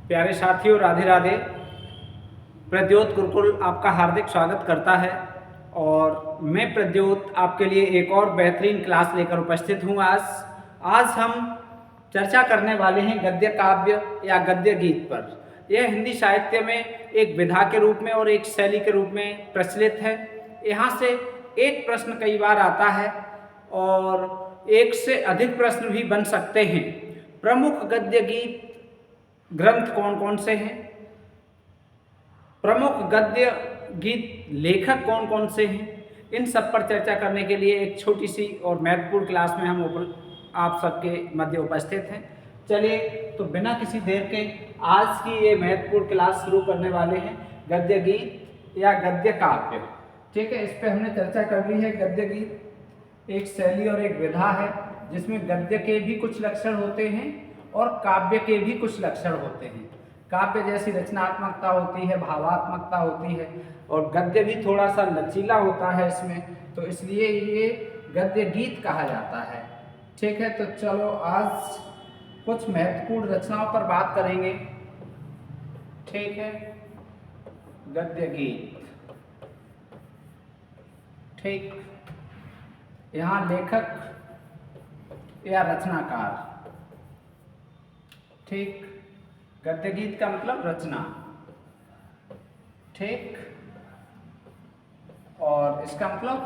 प्यारे साथियों, राधे राधे। प्रद्योत गुरुकुल आपका हार्दिक स्वागत करता है और मैं प्रद्योत आपके लिए एक और बेहतरीन क्लास लेकर उपस्थित हूँ। आज हम चर्चा करने वाले हैं गद्य काव्य या गद्य गीत पर। यह हिंदी साहित्य में एक विधा के रूप में और एक शैली के रूप में प्रचलित है। यहाँ से एक प्रश्न कई बार आता है और एक से अधिक प्रश्न भी बन सकते हैं। प्रमुख गद्य गीत ग्रंथ कौन कौन से हैं, प्रमुख गद्य गीत लेखक कौन कौन से हैं, इन सब पर चर्चा करने के लिए एक छोटी सी और महत्वपूर्ण क्लास में हम आप सबके मध्य उपस्थित हैं। चलिए तो बिना किसी देर के आज की ये महत्वपूर्ण क्लास शुरू करने वाले हैं। गद्य गीत या गद्य काव्य, ठीक है, इस पर हमने चर्चा कर ली है। गद्य गीत एक शैली और एक विधा है जिसमें गद्य के भी कुछ लक्षण होते हैं और काव्य के भी कुछ लक्षण होते हैं। काव्य जैसी रचनात्मकता होती है, भावात्मकता होती है, और गद्य भी थोड़ा सा लचीला होता है इसमें, तो इसलिए ये गद्य गीत कहा जाता है। ठीक है, तो चलो आज कुछ महत्वपूर्ण रचनाओं पर बात करेंगे। ठीक है, गद्य गीत। ठीक, यहाँ लेखक या रचनाकार। ठीक, गद्य गीत का मतलब रचना। ठीक, और इसका मतलब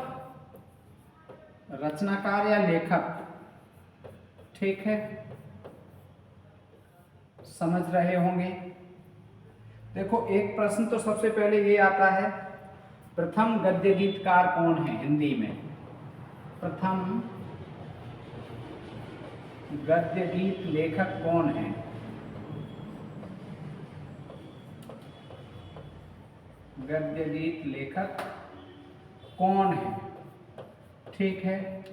रचनाकार या लेखक। ठीक है, समझ रहे होंगे। देखो, एक प्रश्न तो सबसे पहले ये आता है, प्रथम गद्य गीतकार कौन है हिंदी में? प्रथम गद्य गीत लेखक कौन है? गद्य गीत लेखक कौन है? ठीक है,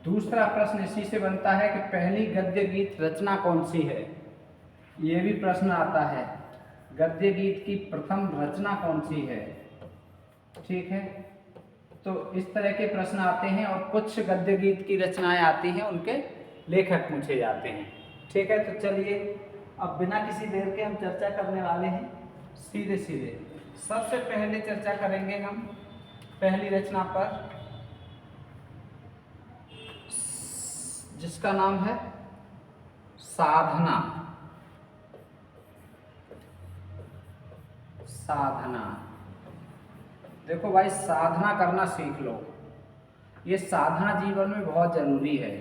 दूसरा प्रश्न इसी से बनता है कि पहली गद्य गीत रचना कौन सी है? ये भी प्रश्न आता है, गद्य गीत की प्रथम रचना कौन सी है? ठीक है, तो इस तरह के प्रश्न आते हैं और कुछ गद्य गीत की रचनाएं आती हैं, उनके लेखक पूछे जाते हैं। ठीक है, तो चलिए अब बिना किसी देर के हम चर्चा करने वाले हैं सीधे सीधे। सबसे पहले चर्चा करेंगे हम पहली रचना पर, जिसका नाम है साधना। साधना, देखो भाई, साधना करना सीख लो। ये साधना जीवन में बहुत जरूरी है।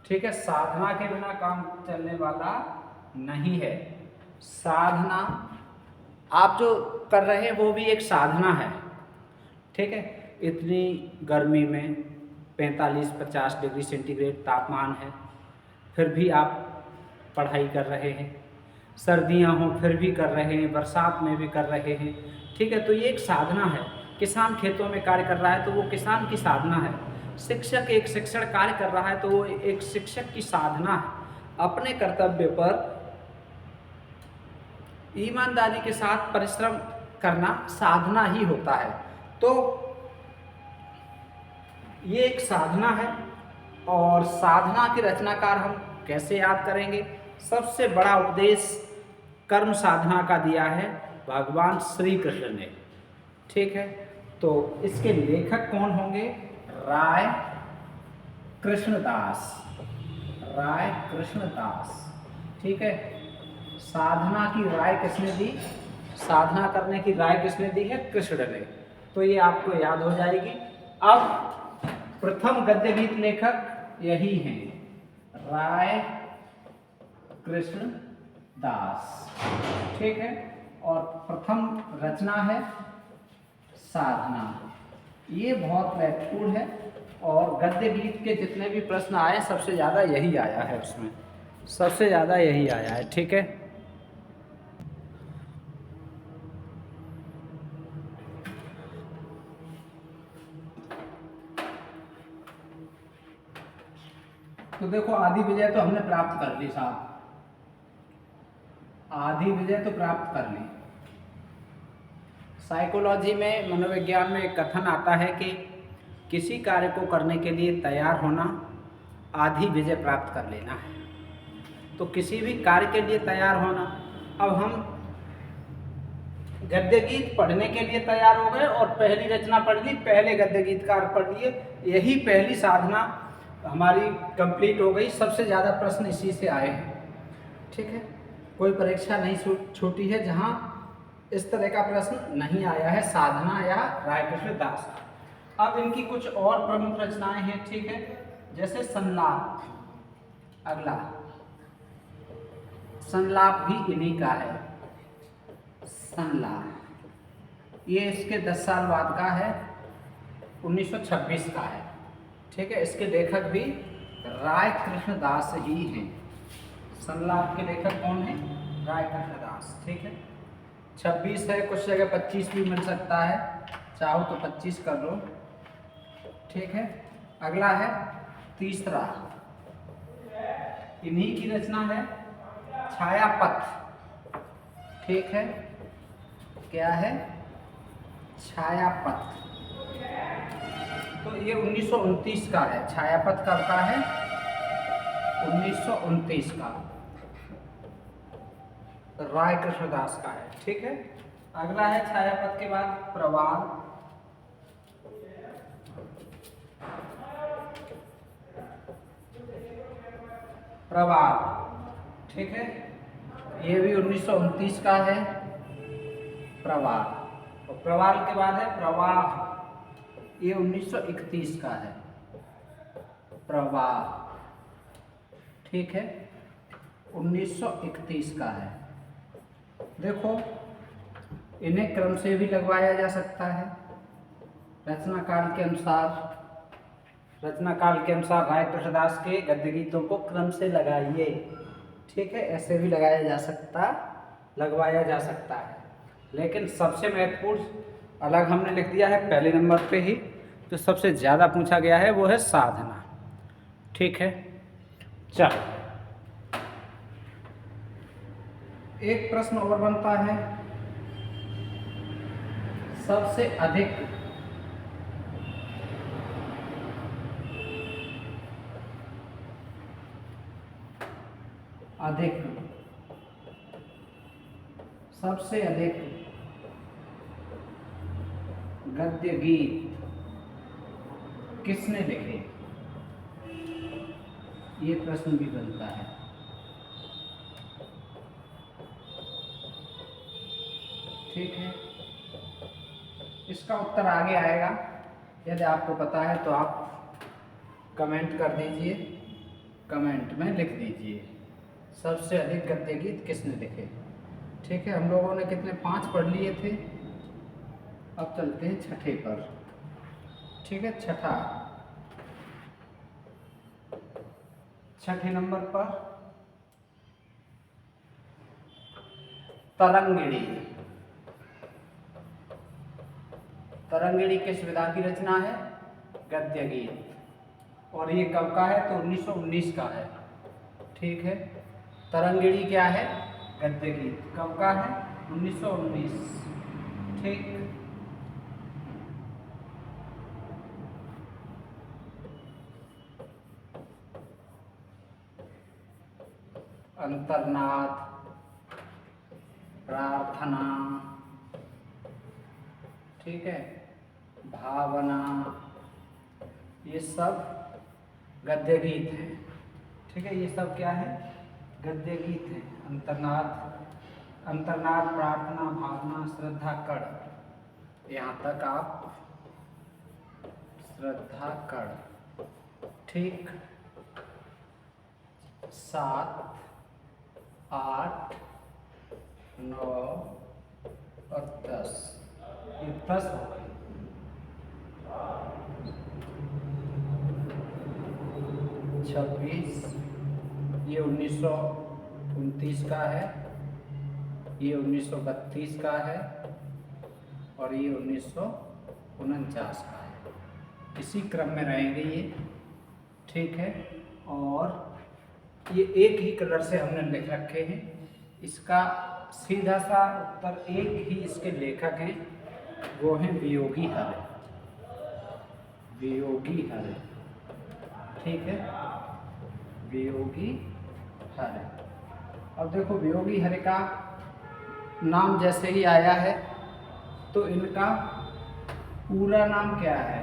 ठीक है, साधना के बिना काम चलने वाला नहीं है। साधना आप जो कर रहे हैं वो भी एक साधना है। ठीक है, इतनी गर्मी में 45-50 डिग्री सेंटीग्रेड तापमान है, फिर भी आप पढ़ाई कर रहे हैं। सर्दियां हों फिर भी कर रहे हैं, बरसात में भी कर रहे हैं। ठीक है, तो ये एक साधना है। किसान खेतों में कार्य कर रहा है तो वो किसान की साधना है। शिक्षक एक शिक्षण कार्य कर रहा है तो वो एक शिक्षक की साधना है। अपने कर्तव्य पर ईमानदारी के साथ परिश्रम करना साधना ही होता है। तो ये एक साधना है, और साधना के रचनाकार हम कैसे याद करेंगे? सबसे बड़ा उपदेश कर्म साधना का दिया है भगवान श्री कृष्ण ने। ठीक है, तो इसके लेखक कौन होंगे? राय कृष्णदास। राय कृष्णदास। ठीक है, साधना की राय किसने दी? साधना करने की राय किसने दी है? कृष्ण ने। तो ये आपको याद हो जाएगी। अब प्रथम गद्य गीत लेखक यही हैं, राय कृष्ण दास। ठीक है, और प्रथम रचना है साधना। ये बहुत महत्वपूर्ण है, और गद्य गीत के जितने भी प्रश्न आए सबसे ज़्यादा यही आया है, उसमें सबसे ज़्यादा यही आया है। ठीक है, तो देखो, आधी विजय तो हमने प्राप्त कर ली साहब, आधी विजय तो प्राप्त कर ली। साइकोलॉजी में, मनोविज्ञान में एक कथन आता है कि किसी कार्य को करने के लिए तैयार होना आधी विजय प्राप्त कर लेना है। तो किसी भी कार्य के लिए तैयार होना। अब हम गद्य गीत पढ़ने के लिए तैयार हो गए और पहली रचना पढ़ ली, पहले गद्य गीतकार पढ़ लिए, यही पहली साधना हमारी कंप्लीट हो गई। सबसे ज़्यादा प्रश्न इसी से आए हैं, ठीक है। कोई परीक्षा नहीं छूटी है जहाँ इस तरह का प्रश्न नहीं आया है, साधना या राय कृष्ण दास। अब इनकी कुछ और प्रमुख रचनाएं हैं, ठीक है, जैसे संलाप। अगला संलाप भी इन्हीं का है। संलाप ये इसके 10 साल बाद का है, 1926 का है, ठीक है। इसके लेखक भी राय कृष्ण दास ही हैं। संलाप के लेखक कौन है? राय कृष्ण दास, ठीक है। 26 है, कुछ जगह 25 भी मिल सकता है, चाहो तो 25 कर लो, ठीक है। अगला है तीसरा, इन्हीं की रचना है, छायापथ, ठीक है। क्या है? छायापथ। तो ये 1929 का है। छायापथ कब का है? 1929 का, राय कृष्णदास का है, ठीक है। अगला है छायापथ के बाद प्रवाल। प्रवाल, ठीक है, ये भी 1929 का है, प्रवाल। और प्रवाल के बाद है प्रवाह, ये 1931 का है, प्रवाह, ठीक है, 1931 का है। देखो इन्हें क्रम से भी लगवाया जा सकता है, रचना काल के अनुसार। रचना काल के अनुसार राय कृष्णदास के गद्य गीतों को क्रम से लगाइए, ठीक है, ऐसे भी लगवाया जा सकता है। लेकिन सबसे महत्वपूर्ण अलग हमने लिख दिया है पहले नंबर पे ही, तो सबसे ज़्यादा पूछा गया है वो है साधना, ठीक है। चलो एक प्रश्न और बनता है, सबसे अधिक सबसे अधिक गद्य गीत किसने लिखे? ये प्रश्न भी बनता है, ठीक है। इसका उत्तर आगे आएगा, यदि आपको पता है तो आप कमेंट कर दीजिए, कमेंट में लिख दीजिए सबसे अधिक गद्य गीत किसने लिखे, ठीक है। हम लोगों ने कितने 5 पढ़ लिए थे, अब चलते हैं छठे पर, ठीक है। छठे नंबर पर तरंगिणी। तरंगिणी किस विधा की रचना है? गद्य गीत। और ये कब का है? तो 1919 का है, ठीक है। तरंगिणी क्या है? गद्य गीत। कब का है? 1919, ठीक। अंतर्नाद, प्रार्थना, ठीक है, भावना, ये सब गद्य गीत हैं, ठीक है। ये सब क्या है? गद्य गीत हैं। अंतर्नाद, प्रार्थना, भावना, श्रद्धा, कड़, यहाँ तक आप श्रद्धा कड़, ठीक। 7, 8, 9 और 10, ये 10 हो गए। 26, ये 1929 का है, ये 1932 का है और ये 1949 का है। इसी क्रम में रहेंगे ये, ठीक है। और ये एक ही कलर से हमने लिख रखे हैं। इसका सीधा सा उत्तर, एक ही इसके लेखक हैं, वो हैं वियोगी हरे, वियोगी हरे, ठीक है, वियोगी हरे। अब देखो वियोगी हरिका नाम जैसे ही आया है तो इनका पूरा नाम क्या है,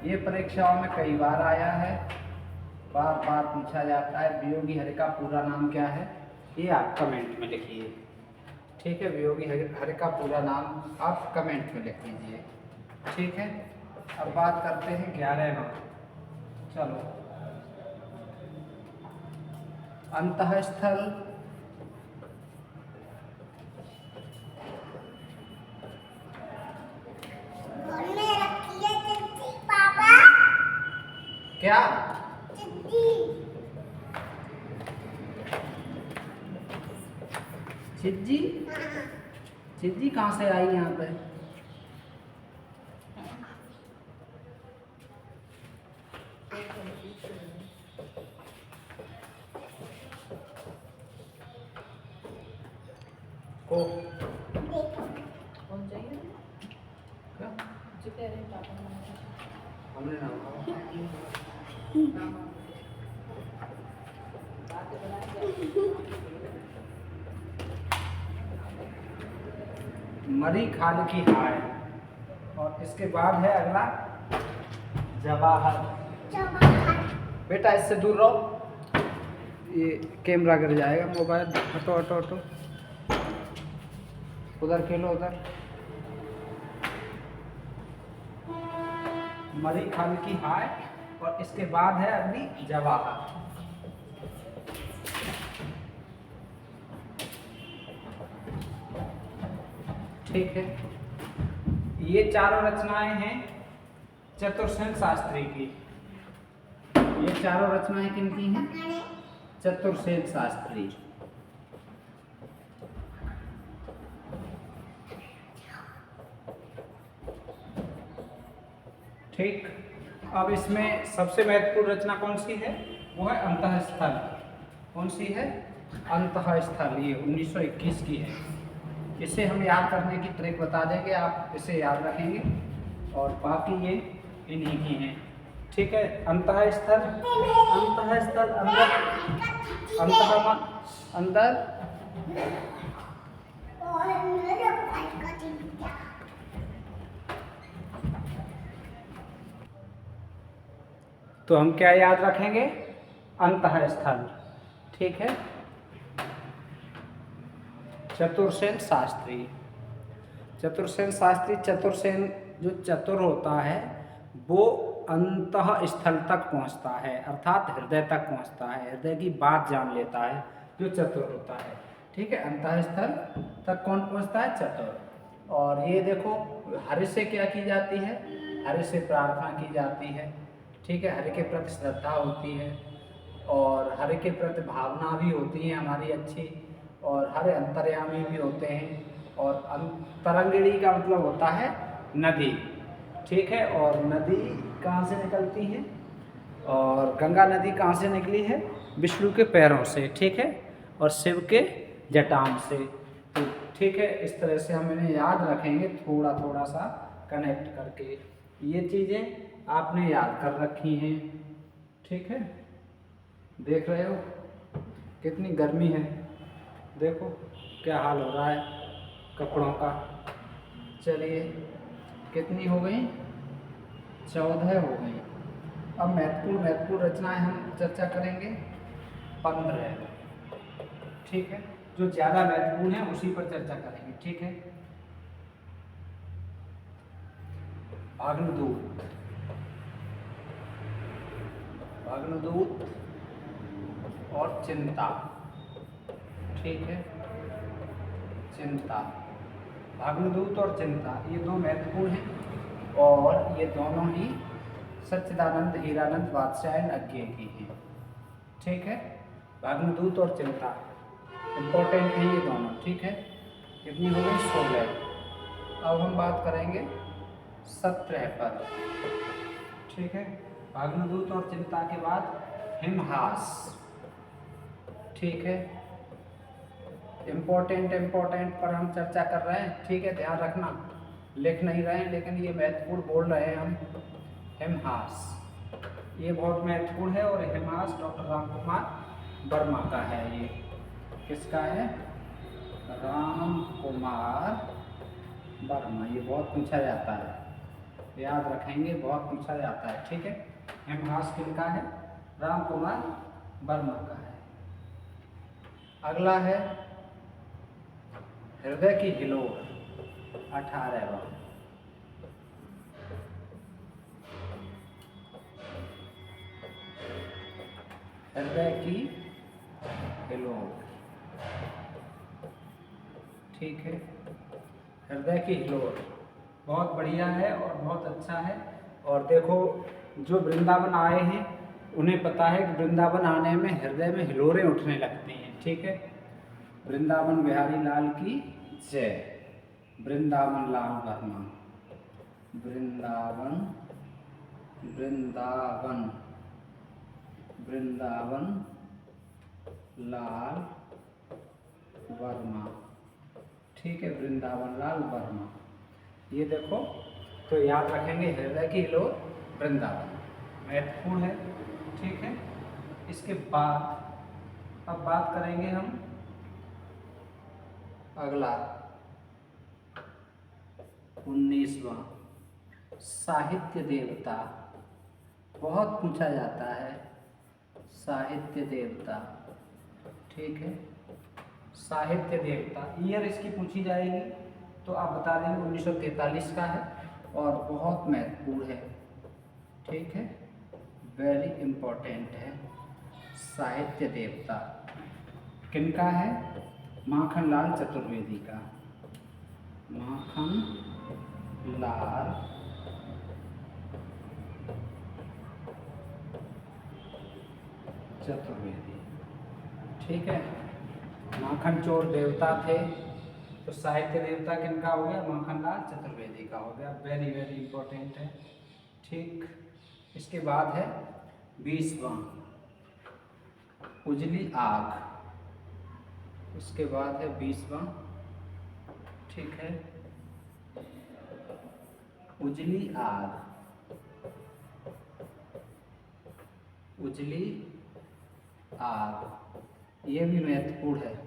ये परीक्षाओं में कई बार आया है, बार बार पूछा जाता है। वियोगी हरिका पूरा नाम क्या है, ये आप कमेंट में लिखिए। ठीक है, वियोगी हरिका पूरा नाम आप कमेंट में लिख लीजिए। ठीक है, अब बात करते हैं 11वां। चलो, अंतःस्थल क्या, चिज्जी, चिज्जी कहाँ से आई यहाँ पे? को कौन चाहिए? क्या? जो कह रहे हैं पापा हमने नाम मरी खाल की हाय, और इसके बाद है अगला जवाहर। बेटा इससे दूर रहो, ये कैमरा गिर जाएगा, मोबाइल हटो हटो हटो, उधर खेलो उधर। मरी खाल की हाय, और इसके बाद है अगली जवाहर। ठीक है, ये चारों रचनाएं हैं चतुर्सेन शास्त्री की। ये चारों रचनाएं किनकी हैं? चतुर्सेन शास्त्री। ठीक, अब इसमें सबसे महत्वपूर्ण रचना कौन सी है? वो है अंतःस्थल। कौन सी है? अंतःस्थल। ये 1921 की है। इसे हम याद करने की ट्रिक बता देंगे, आप इसे याद रखेंगे, और बाकी ये इन्हीं की हैं। ठीक है, अंतःस्थल, अंतःस्थल अंदर, अंदर तो हम क्या याद रखेंगे? अंतःस्थल। ठीक है, चतुर्सेन शास्त्री। चतुर्सेन शास्त्री, चतुर्सेन जो चतुर होता है वो अंतःस्थल तक पहुंचता है, अर्थात हृदय तक पहुंचता है, हृदय की बात जान लेता है जो चतुर होता है। ठीक है, अंतःस्थल तक कौन पहुंचता है? चतुर। और ये देखो, हरि से क्या की जाती है? हरि से प्रार्थना की जाती है। ठीक है, हरि के प्रति श्रद्धा होती है, और हरि के प्रति भावना भी होती है हमारी अच्छी, और हरि अंतर्यामी भी होते हैं। और तरंगिणी का मतलब होता है नदी। ठीक है, और नदी कहाँ से निकलती है? और गंगा नदी कहाँ से निकली है? विष्णु के पैरों से। ठीक है, और शिव के जटाम से। तो ठीक है, इस तरह से हम इन्हें याद रखेंगे, थोड़ा थोड़ा सा कनेक्ट करके। ये चीज़ें आपने याद कर रखी हैं। ठीक है, देख रहे हो कितनी गर्मी है, देखो क्या हाल हो रहा है कपड़ों का। चलिए, कितनी हो गई? 14 हो गई। अब महत्वपूर्ण रचनाएं हम चर्चा करेंगे 15। ठीक है, जो ज़्यादा महत्वपूर्ण है उसी पर चर्चा करेंगे। ठीक है, भाग्नदूत, भाग्नदूत और चिंता। ठीक है, चिंता, भाग्नदूत और चिंता, ये दो महत्वपूर्ण हैं, और ये दोनों ही सच्चिदानंद हीरानंद बादशाह अज्ञे की हैं। ठीक है, भाग्नदूत और चिंता इम्पोर्टेंट हैं ये दोनों। ठीक है, कितनी हो गई? 16। अब हम बात करेंगे 17 पर। ठीक है, भाग्नदूत और चिंता के बाद हिमहास। ठीक है, इम्पोर्टेंट पर हम चर्चा कर रहे हैं। ठीक है, ध्यान रखना, लिख नहीं रहे हैं लेकिन ये महत्वपूर्ण बोल रहे हैं हम। हिमहास ये बहुत महत्वपूर्ण है, और हिमहास डॉक्टर राम कुमार वर्मा का है ये। किसका है? राम कुमार वर्मा। ये बहुत पूछा जाता है, याद रखेंगे, बहुत पूछा जाता है। ठीक है, हेमहास किनका है? राम कुमार वर्मा का है। अगला है हृदय की हिलोर, 18वां। हृदय की हिलोर, ठीक है, हृदय की हिलोर बहुत बढ़िया है और बहुत अच्छा है। और देखो, जो वृंदावन आए हैं उन्हें पता है कि वृंदावन आने में हृदय में हिलोरें उठने लगती हैं। ठीक है, वृंदावन बिहारी लाल की जय। वृंदावन लाल वर्मा, वृंदावन वृंदावन वृंदावन लाल वर्मा। ठीक है, वृंदावन लाल वर्मा। ये देखो, तो याद रखेंगे हृदय की हिलोर वृंदावन, महत्वपूर्ण है। ठीक है, इसके बाद अब बात करेंगे हम अगला 19वां, साहित्य देवता। बहुत पूछा जाता है, साहित्य देवता। ठीक है, साहित्य देवता, ईयर इसकी पूछी जाएगी तो आप बता देंगे 1943 का है और बहुत महत्वपूर्ण है। ठीक है, वेरी इम्पोर्टेंट है। साहित्य देवता किनका है? माखनलाल चतुर्वेदी का। माखनलाल चतुर्वेदी। ठीक है, माखन चोर देवता थे, तो साहित्य देवता किनका हो गया? माखनलाल चतुर्वेदी का हो गया। वेरी वेरी इंपॉर्टेंट है। ठीक, इसके बाद है 20वां, उजली आग। इसके बाद है 20वां, ठीक है, उजली आग। उजली आग ये भी महत्वपूर्ण है।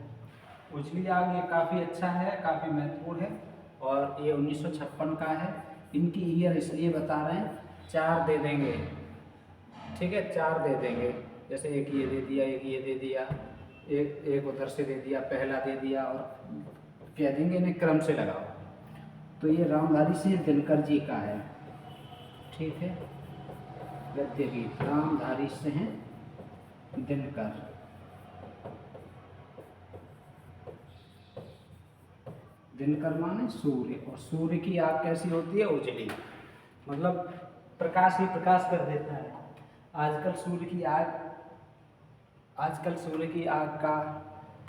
उजली आग ये काफ़ी अच्छा है, काफ़ी महत्वपूर्ण है और ये 1956 का है। इनकी ईयर इसलिए बता रहे हैं, 4 दे देंगे। ठीक है, 4 दे देंगे, जैसे एक ये दे दिया, एक ये दे दिया, एक उधर से दे दिया, पहला दे दिया और कह देंगे इन्हें क्रम से लगाओ। तो ये रामधारी सिंह दिनकर जी का है। ठीक है, गद्य गीत रामधारी सिंह दिनकर। दिनकर माने सूर्य, और सूर्य की आग कैसी होती है? उजली, मतलब प्रकाश ही प्रकाश कर देता है। आजकल सूर्य की आग का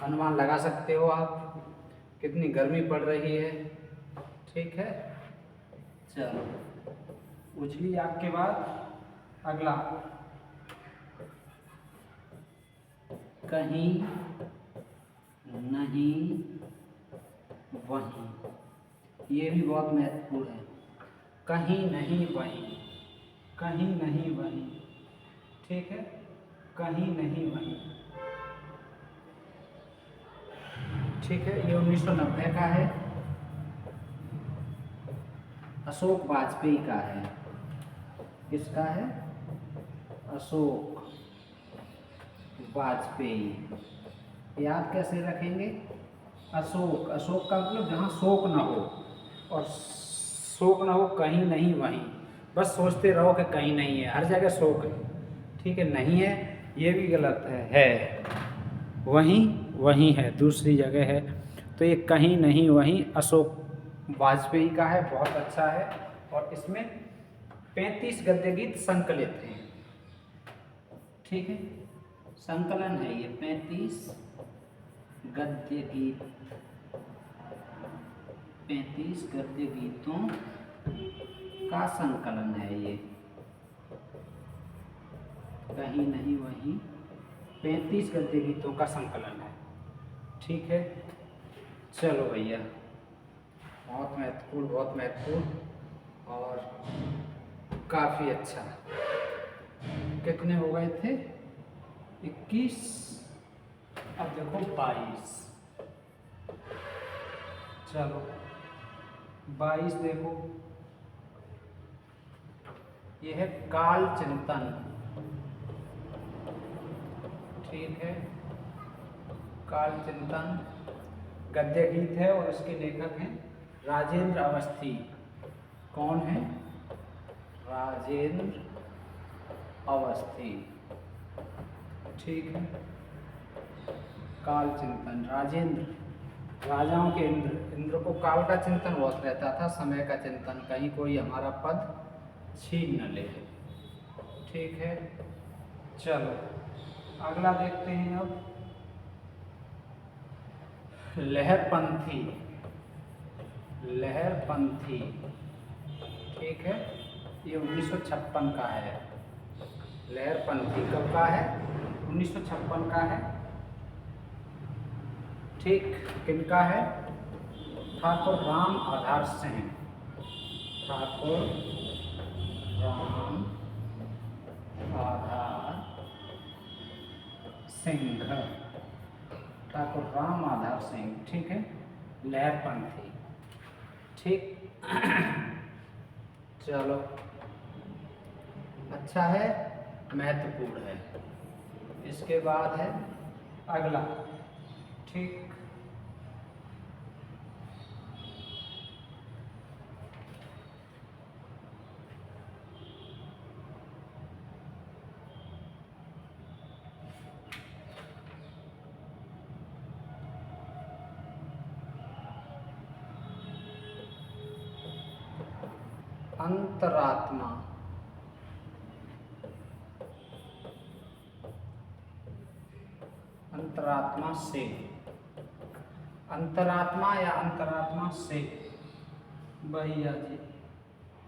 अनुमान लगा सकते हो आप, कितनी गर्मी पड़ रही है। ठीक है, चलो, उजली आग के बाद अगला कहीं नहीं वहीं। ये भी बहुत महत्वपूर्ण है। कहीं नहीं वहीं, कहीं नहीं वहीं। ठीक है, कहीं नहीं वहीं। ठीक है, ये 1990 का है, अशोक वाजपेयी का है। किसका है? अशोक वाजपेयी। याद कैसे रखेंगे? अशोक, अशोक का मतलब जहाँ शोक ना हो, और शोक ना हो कहीं नहीं वहीं। बस सोचते रहो कि कहीं नहीं है, हर जगह शोक है। ठीक है, नहीं है ये भी गलत है वहीं वहीं है, दूसरी जगह है। तो ये कहीं नहीं वहीं अशोक वाजपेयी का है, बहुत अच्छा है। और इसमें 35 गद्य गीत संकलित हैं। ठीक है, संकलन है ये 35 गद्य गीत, 35 गद्य गीतों का संकलन है ये। कहीं नहीं वहीं 35 गद्य गीतों का संकलन है। ठीक है, चलो भैया, बहुत महत्वपूर्ण, बहुत महत्वपूर्ण और काफ़ी अच्छा। कितने हो गए थे? 21 अब देखो 22, चलो 22 देखो, ये है काल चिंतन, ठीक है, काल चिंतन गद्य गीत है और इसके लेखक हैं राजेंद्र अवस्थी। कौन है? राजेंद्र अवस्थी, ठीक है। काल चिंतन, राजेंद्र, राजाओं के इंद्र को काल का चिंतन बहुत रहता था, समय का चिंतन, कहीं कोई हमारा पद छीन न ले, ठीक है। चलो अगला देखते हैं अब, लहरपंथी, लहरपंथी, ठीक है, ये 1956 का है। लहरपंथी कब का है? 1956 का है, ठीक। किनका है? ठाकुर राम आधार सिंह, ठाकुर राम आधार सिंह, ठाकुर राम आधार सिंह, ठीक है। लहरपंथी, ठीक। चलो अच्छा है, महत्वपूर्ण है। इसके बाद है अगला, ठीक, अंतरात्मा, अंतरात्मा से, अंतरात्मा या अंतरात्मा से, भैया जी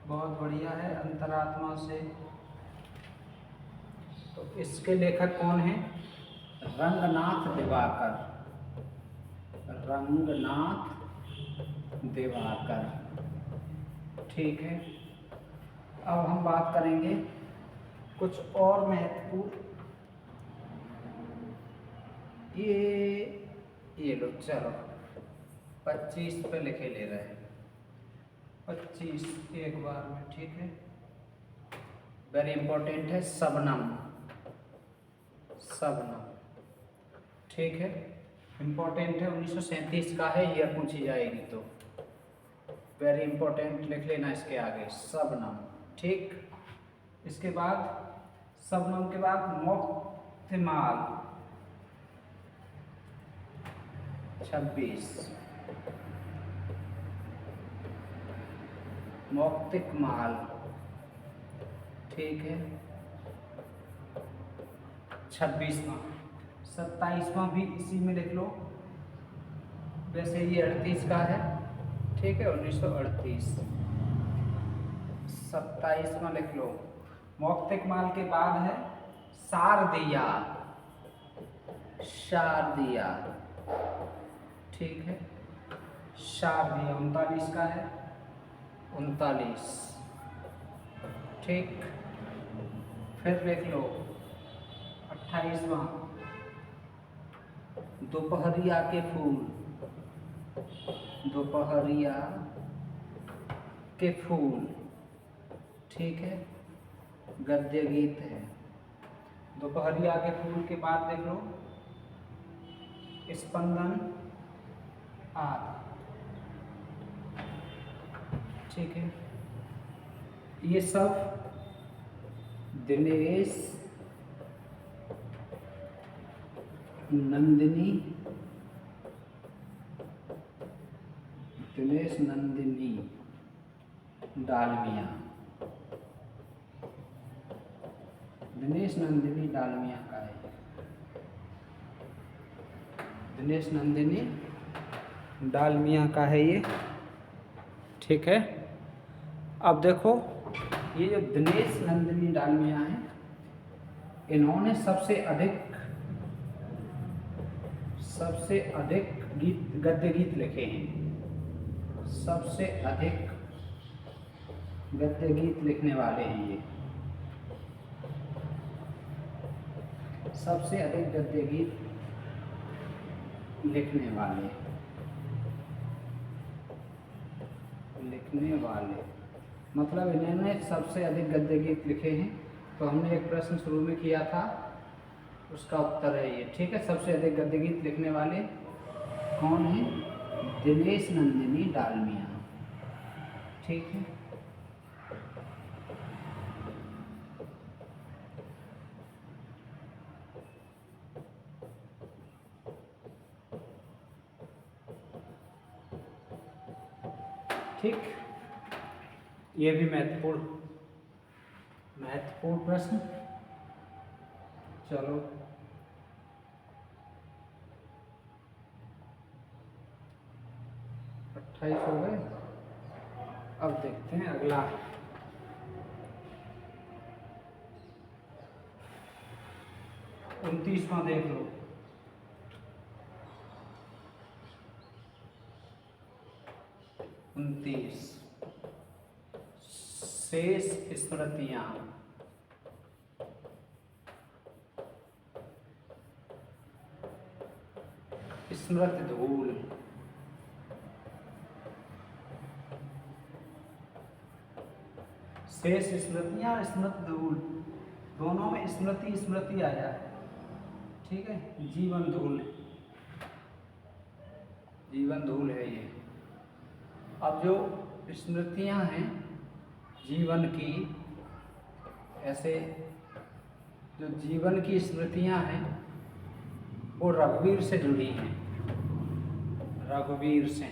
बहुत बढ़िया है, अंतरात्मा से। तो इसके लेखक कौन हैं? रंगनाथ दिवाकर, रंगनाथ दिवाकर, ठीक है। अब हम बात करेंगे कुछ और महत्वपूर्ण, ये लो, चलो 25 पे लिखे ले रहे हैं, 25 एक बार में, ठीक है। वेरी इंपॉर्टेंट है, शबनम, शबनम, ठीक है, इंपॉर्टेंट है, 1937 का है, ईयर पूछी जाएगी तो वेरी इंपॉर्टेंट लिख लेना इसके आगे, शबनम, ठीक। इसके बाद शबनम के बाद मोक्तिमाल, 26, मौक्तिकमाल, ठीक है, 26वां, 27वां भी इसी में लिख लो, वैसे ये 38 का है, ठीक है, 1938, 27वां लिख लो। मौक्तिकमाल के बाद है शारदिया, शारदिया, ठीक है, शारदिया 39 का है, 39, ठीक। फिर देख लो 28वां, दोपहरिया के फूल, दोपहरिया के फूल, ठीक है, गद्य गीत है। दोपहरिया के फूल के बाद देख लो स्पंदन आदि, ठीक है। ये सब दिनेश नंदिनी, दिनेश नंदिनी डालमिया, दिनेश नंदिनी डालमिया का है, दिनेश नंदिनी डालमिया का है ये, ठीक है। अब देखो ये जो दिनेश नंदिनी डालमिया है, इन्होंने सबसे अधिक गीत, गद्य गीत लिखे हैं, सबसे अधिक गद्य गीत लिखने वाले हैं ये, सबसे अधिक गद्य गीत लिखने वाले, लिखने वाले मतलब इन्होंने सबसे अधिक गद्य गीत लिखे हैं। तो हमने एक प्रश्न शुरू में किया था, उसका उत्तर है ये। ठीक है, सबसे अधिक गद्य गीत लिखने वाले कौन हैं? दिनेश नंदिनी डालमिया। ठीक है, ठीक, ये भी महत्वपूर्ण प्रश्न। चलो, अट्ठाईस हो गए। अब देखते हैं अगला। उनतीसवां देख लो। शेष स्मृतियां, स्मृति धूल, शेष स्मृतियां, स्मृति धूल, दोनों में स्मृति स्मृति आया है। ठीक है, जीवन धूल, जीवन धूल है ये। अब जो स्मृतियां हैं जीवन की, ऐसे जो जीवन की स्मृतियां हैं वो रघुवीर से जुड़ी हैं, रघुवीर से।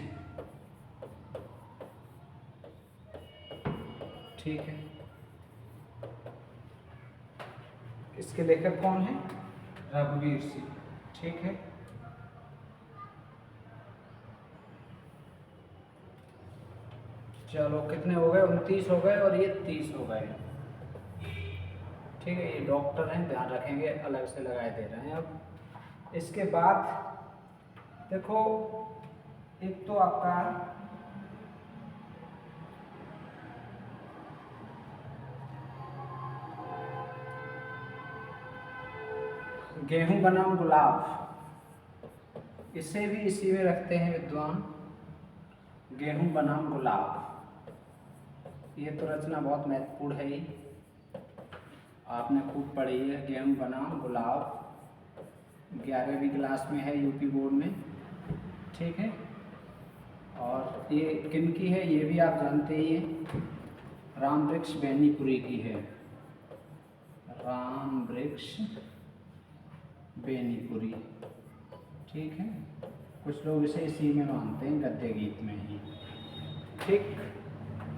ठीक है, इसके लेखक कौन है? रघुवीर सिंह। ठीक है, चलो कितने हो गए? 29 हो गए और ये 30 हो गए। ठीक है, ये डॉक्टर हैं, ध्यान रखेंगे, अलग से लगाए दे रहे हैं। अब इसके बाद देखो, एक तो आपका गेहूं बनाम गुलाब, इसे भी इसी में रखते हैं विद्वान। गेहूं बनाम गुलाब, ये तो रचना बहुत महत्वपूर्ण है, ये आपने खूब पढ़ी है। गेहूं बनाम गुलाब 11वीं क्लास में है, यूपी बोर्ड में। ठीक है, और ये किन की है ये भी आप जानते ही हैं, राम वृक्ष बेनीपुरी की है, राम वृक्ष बेनीपुरी। ठीक है, कुछ लोग इसे इसी में मानते हैं, गद्य गीत में ही। ठीक,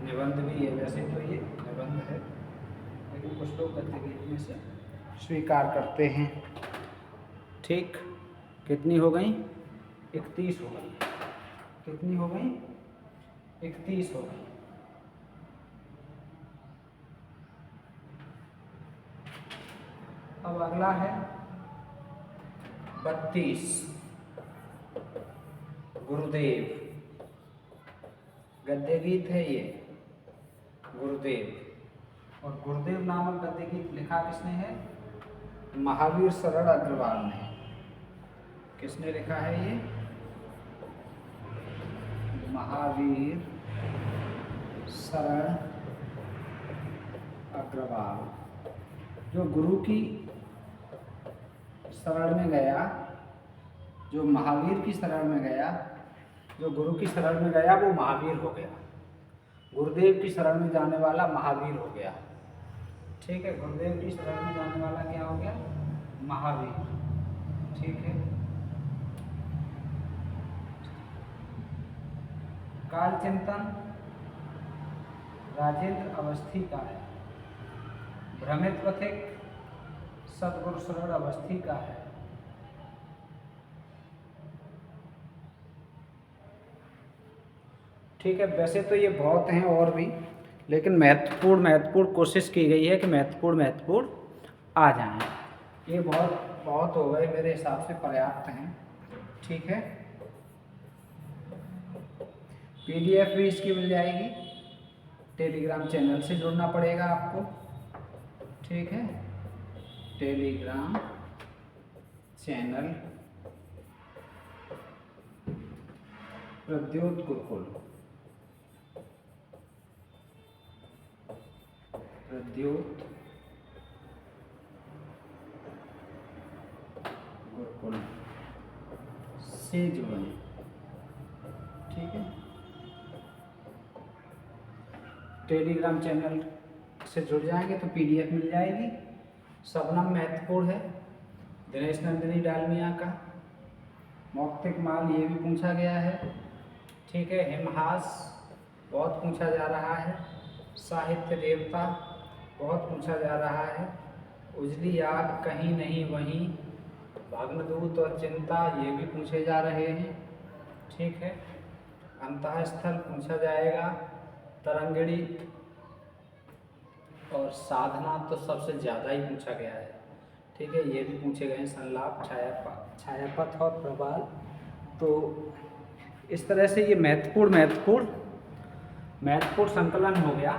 निबंध भी है, वैसे तो ये निबंध है, लेकिन कुछ लोग गद्य गीत में से स्वीकार करते हैं। ठीक, कितनी हो गई? 31 हो गई। कितनी हो गई? 31 हो गई। अब अगला है 32, गुरुदेव। गद्य गीत है ये, गुरुदेव। और गुरुदेव नामक गद्य गीत लिखा किसने है? महावीर शरण अग्रवाल ने। किसने लिखा है ये? महावीर शरण अग्रवाल। जो गुरु की शरण में गया, जो महावीर की शरण में गया, जो गुरु की शरण में गया वो महावीर हो गया। गुरुदेव की शरण में जाने वाला महावीर हो गया। ठीक है, गुरुदेव की शरण में जाने वाला क्या हो गया? महावीर। ठीक है, काल चिंतन राजेंद्र अवस्थी का है। भ्रमित पथिक सदगुरु शरण अवस्थी का है। ठीक है, वैसे तो ये बहुत हैं और भी, लेकिन महत्वपूर्ण कोशिश की गई है कि महत्वपूर्ण आ जाएं। ये बहुत हो गए, मेरे हिसाब से पर्याप्त हैं। ठीक है, PDF भी इसकी मिल जाएगी, टेलीग्राम चैनल से जुड़ना पड़ेगा आपको। ठीक है, टेलीग्राम चैनल प्रद्योत गुरुकुल, प्रद्योत गुरुकुल से जुड़ें। ठीक है, टेलीग्राम चैनल से जुड़ जाएंगे तो PDF मिल जाएगी। शबनम महत्वपूर्ण है, दिनेश नंदिनी डालमिया का। मौक्तिक माल ये भी पूछा गया है। ठीक है, हिमहास बहुत पूछा जा रहा है। साहित्य देवता बहुत पूछा जा रहा है। उजली आग कहीं नहीं वहीं, भग्नदूत और चिंता ये भी पूछे जा रहे हैं। ठीक है, अंतःस्थल पूछा जाएगा। तरंगिणी और साधना तो सबसे ज़्यादा ही पूछा गया है। ठीक है, ये भी पूछे गए हैं। संलाप, छायापथ और प्रवाल। तो इस तरह से ये महत्वपूर्ण संकलन हो गया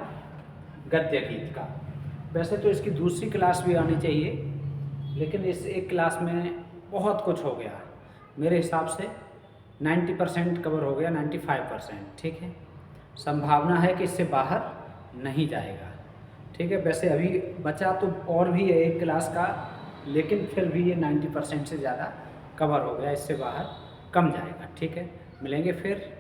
गद्य गीत का। वैसे तो इसकी दूसरी क्लास भी आनी चाहिए, लेकिन इस एक क्लास में बहुत कुछ हो गया। मेरे हिसाब से 90% कवर हो गया, 95%। ठीक है, संभावना है कि इससे बाहर नहीं जाएगा। ठीक है, वैसे अभी बचा तो और भी है एक क्लास का, लेकिन फिर भी ये 90% से ज़्यादा कवर हो गया, इससे बाहर कम जाएगा। ठीक है, मिलेंगे फिर।